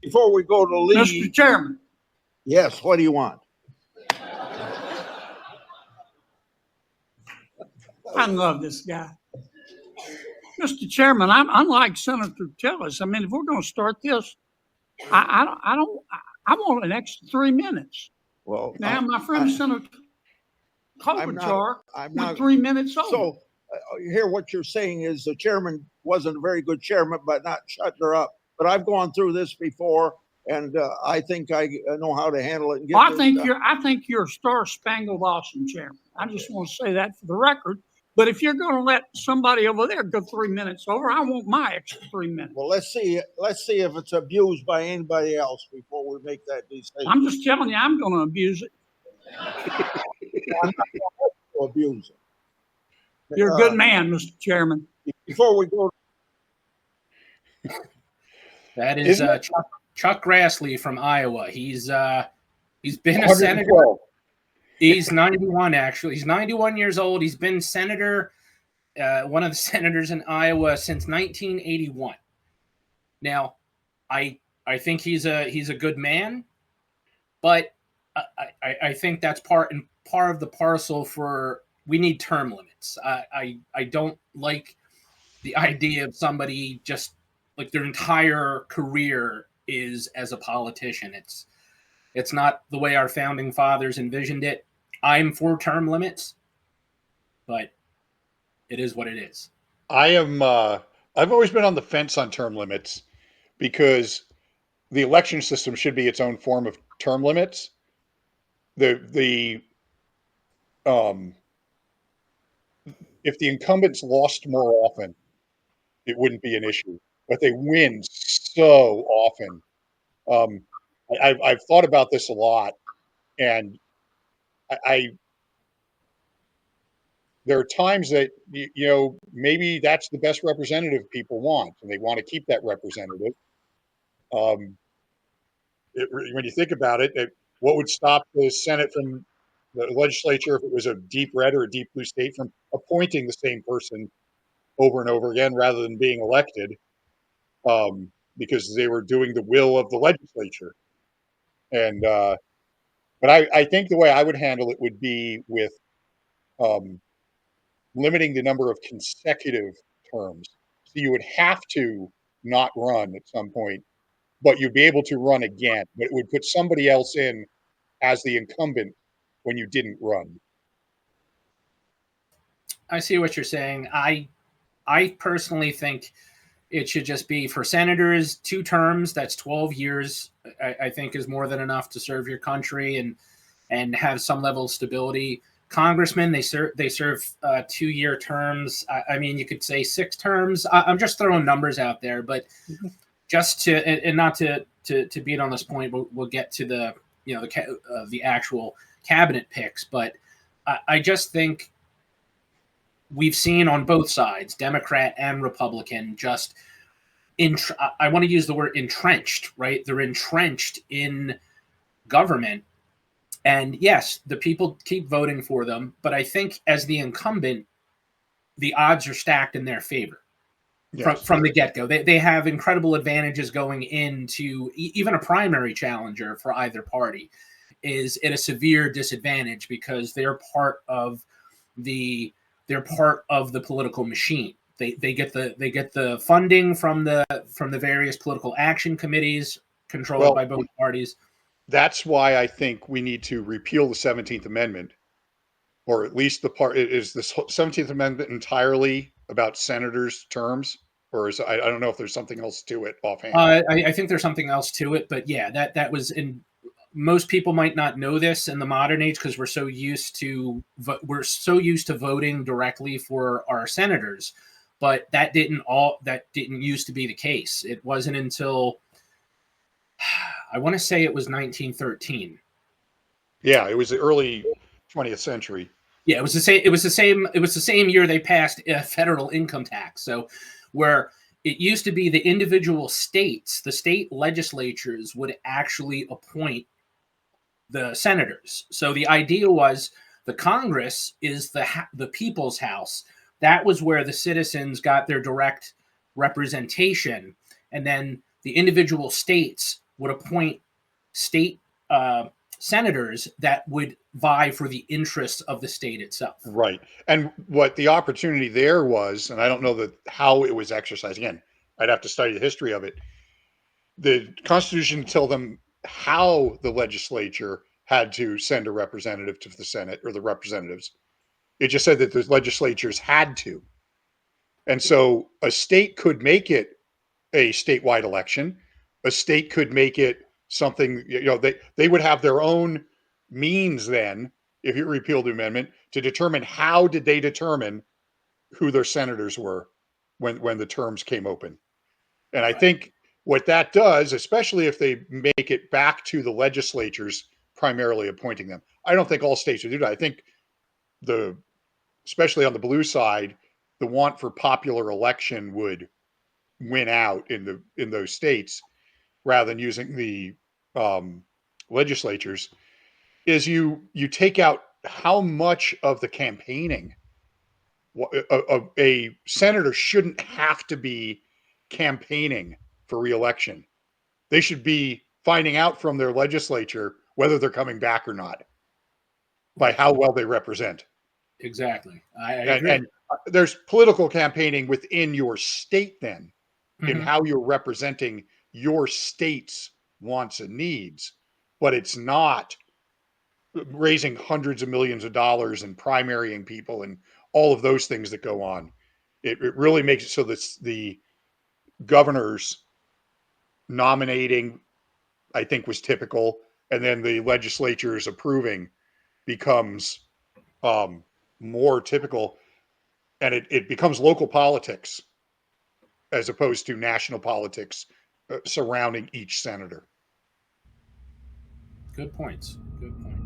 Before we go to Lee. Mr. Chairman. Yes, what do you want? I love this guy. Mr. Chairman, I'm unlike Senator Tillis. I mean, if we're going to start this, I want an extra 3 minutes. Well, now, my friend Senator Klobuchar went 3 minutes over. So, here what you're saying is the chairman wasn't a very good chairman, but not shutting her up. But I've gone through this before, and I think I know how to handle it. And I think you're a star-spangled awesome chairman. I just want to say that for the record. But if you're going to let somebody over there go 3 minutes over, I want my extra 3 minutes. Well, let's see if it's abused by anybody else before we make that decision. I'm just telling you, I'm going to abuse it. I'm not going to abuse it. You're a good man, Mr. Chairman. Before we go, that is Chuck Grassley from Iowa. He's been a senator. He's 91, actually. He's 91 years old. He's been senator, one of the senators in Iowa since 1981. Now, I think he's a good man, but I think that's part of the parcel for we need term limits. I don't like the idea of somebody just like their entire career is as a politician. It's not the way our founding fathers envisioned it. I'm for term limits, but it is what it is. I've always been on the fence on term limits because the election system should be its own form of term limits. If the incumbents lost more often, it wouldn't be an issue, but they win so often. I've thought about this a lot, and there are times that maybe that's the best representative people want, and they want to keep that representative. When you think about it, what would stop the Senate from the legislature, if it was a deep red or a deep blue state, from appointing the same person over and over again rather than being elected, because they were doing the will of the legislature. And but I think the way I would handle it would be with limiting the number of consecutive terms. So you would have to not run at some point, but you'd be able to run again. But it would put somebody else in as the incumbent when you didn't run. I see what you're saying. I personally think it should just be for senators 2 terms. That's 12 years. I think is more than enough to serve your country and have some level of stability. Congressmen, they serve 2-year terms. I mean, you could say 6 terms. I'm just throwing numbers out there, but just to and not to beat on this point, we'll get to the actual cabinet picks. But I just think we've seen on both sides, Democrat and Republican, just I want to use the word entrenched, right? They're entrenched in government. And yes, the people keep voting for them, but I think as the incumbent, the odds are stacked in their favor from the get-go. They have incredible advantages going into even a primary challenger for either party is at a severe disadvantage because they're part of the political machine. They get the funding from the various political action committees controlled by both parties. That's why I think we need to repeal the 17th Amendment, or at least is the 17th Amendment entirely about senators' terms, or I don't know if there's something else to it offhand. I think there's something else to it, but yeah, that was in. Most people might not know this in the modern age because we're so used to voting directly for our senators, but that didn't used to be the case. It wasn't until I want to say it was 1913. Yeah, it was the early 20th century. Yeah, it was the same year they passed a federal income tax. So where it used to be the individual states, the state legislatures would actually appoint the senators. So the idea was the Congress is the people's house. That was where the citizens got their direct representation. And then the individual states would appoint state senators that would vie for the interests of the state itself. Right. And what the opportunity there was, and I don't know how it was exercised. Again, I'd have to study the history of it. The Constitution didn't tell them how the legislature had to send a representative to the Senate or the representatives. It just said that the legislatures had to. And so a state could make it a statewide election. A state could make it something, they would have their own means then, if you repeal the amendment, to determine how did they determine who their senators were when the terms came open. And I think what that does, especially if they make it back to the legislatures primarily appointing them, I don't think all states would do that. I think especially on the blue side, the want for popular election would win out in those states rather than using the legislatures. Is you take out how much of the campaigning a senator shouldn't have to be campaigning for reelection. They should be finding out from their legislature whether they're coming back or not by how well they represent. Exactly. I agree. And there's political campaigning within your state then in how you're representing your state's wants and needs, but it's not raising hundreds of millions of dollars and primarying people and all of those things that go on. It really makes it so that the governors nominating, I think, was typical, and then the legislatures approving becomes more typical, and it becomes local politics as opposed to national politics surrounding each senator. Good points. Good points.